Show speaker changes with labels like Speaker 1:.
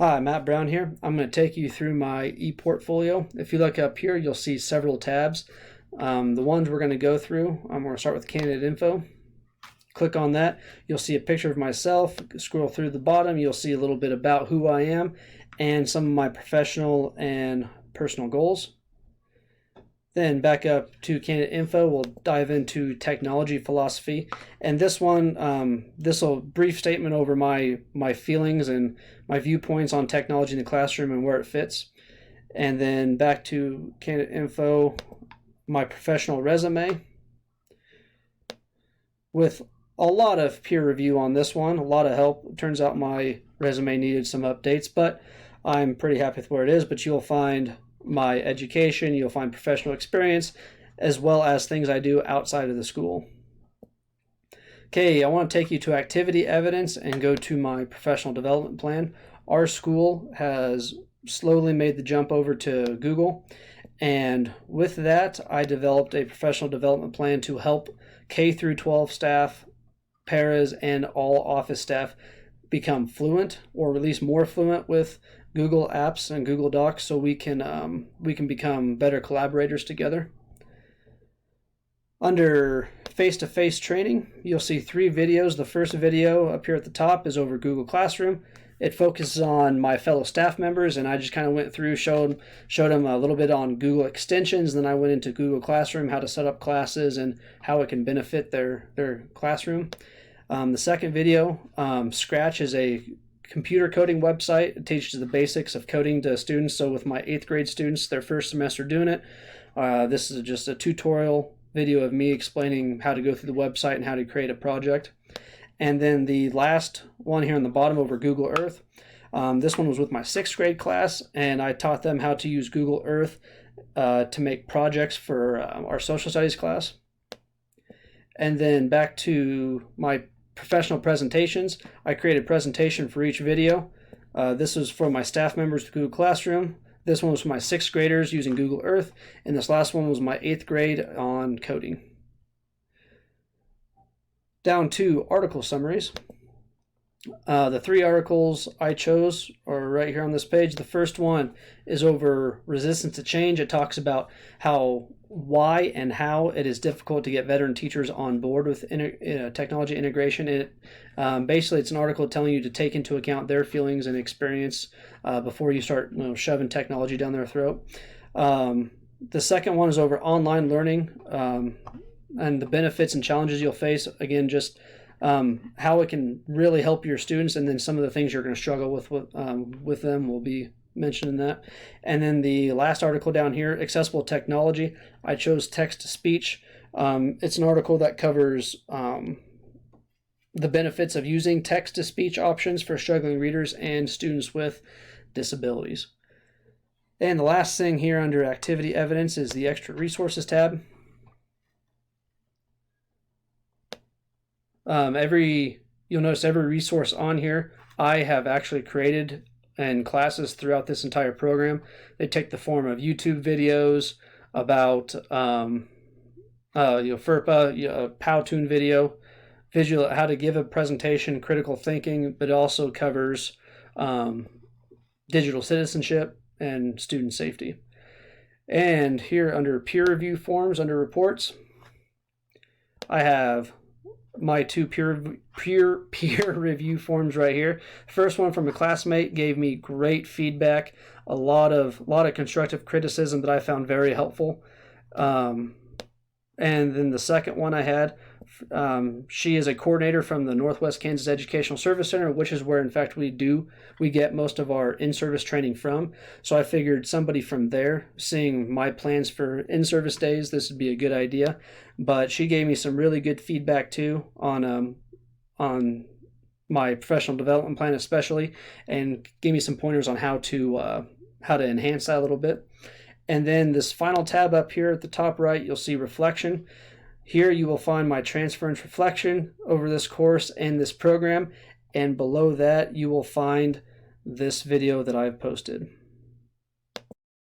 Speaker 1: Hi, Matt Brown here. I'm going to take you through my ePortfolio. If you look up here, you'll see several tabs. The ones we're going to go through, I'm going to start with candidate info. Click on that. You'll see a picture of myself. Scroll through the bottom. You'll see a little bit about who I am and some of my professional and personal goals. Then back up to candidate info, we'll dive into technology philosophy. And this one, this will brief statement over my feelings and my viewpoints on technology in the classroom and where it fits. And then back to candidate info, my professional resume. With a lot of peer review on this one, a lot of help. It turns out my resume needed some updates, but I'm pretty happy with where it is. But you'll find my education, you'll find professional experience, as well as things I do outside of the school. Okay, I want to take you to activity evidence and go to my professional development plan. Our school has slowly made the jump over to Google, and with that, I developed a professional development plan to help K through 12 staff, paras, and all office staff become fluent, or at least more fluent with Google Apps and Google Docs, so we can become better collaborators together. Under face-to-face training, you'll see 3 videos. The first video up here at the top is over Google Classroom. It focuses on my fellow staff members, and I just kind of went through, showed them a little bit on Google extensions. Then I went into Google Classroom, how to set up classes and how it can benefit their classroom. The second video, Scratch is a computer coding website. It teaches the basics of coding to students. So with my 8th grade students, their first semester doing it, this is just a tutorial video of me explaining how to go through the website and how to create a project. And then the last one here on the bottom over Google Earth, this one was with my 6th grade class, and I taught them how to use Google Earth to make projects for our social studies class. And then back to my professional presentations, I created a presentation for each video. This was for my staff members with Google Classroom. This one was for my 6th graders using Google Earth, and this last one was my 8th grade on coding. Down to article summaries. The 3 articles I chose are right here on this page. The first one is over resistance to change. It talks about why and how it is difficult to get veteran teachers on board with technology integration. Basically, it's an article telling you to take into account their feelings and experience before you start shoving technology down their throat. The second one is over online learning and the benefits and challenges you'll face. Again, just how it can really help your students, and then some of the things you're going to struggle with them will be mentioned in that. And then the last article down here, accessible technology, I chose text-to-speech. It's an article that covers the benefits of using text-to-speech options for struggling readers and students with disabilities. And the last thing here under activity evidence is the extra resources tab. You'll notice every resource on here I have actually created in classes throughout this entire program. They take the form of YouTube videos about FERPA, Powtoon video, visual, how to give a presentation, critical thinking, but it also covers digital citizenship and student safety. And here under peer review forms, under reports, I have my 2 peer review forms right here. First one from a classmate gave me great feedback, a lot of constructive criticism that I found very helpful. And then the second one I had, she is a coordinator from the Northwest Kansas Educational Service Center, which is where in fact we get most of our in-service training from. So I figured somebody from there, seeing my plans for in-service days, this would be a good idea. But she gave me some really good feedback too on my professional development plan especially, and gave me some pointers on how to enhance that a little bit. And then this final tab up here at the top right, you'll see reflection. Here you will find my transference reflection over this course and this program, and below that you will find this video that I've posted.